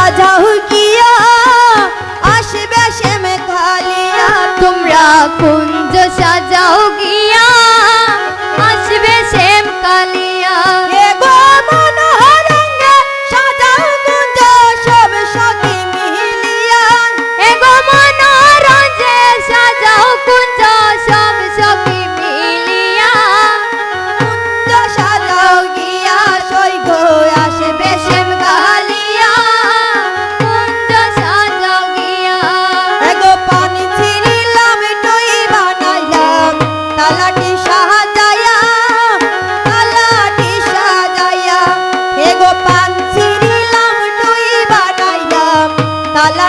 সাজাও গিয়া আসবে শ্যাম কালিয়া তোমরা কুঞ্জ সাজাও গিয়া আসবে শ্যাম কালিয়া এগো মনোহর রঙে সাজাও কুঞ্জ সব সখী মিলিয়া এগো মনোরঞ্জে সাজাও কুঞ্জ সব সখী মিলিয়া কুঞ্জ সাজাও গিয়া সই গো আসবে শ্যাম কালিয়া কুঞ্জ সাজাও গিয়া এগো পানি ছিড়িলাম টই বানাইলাম তালাটি সাজায়া তালাটি সাজায়া এগো পান ছিড়িলাম টই বানাইলাম তালা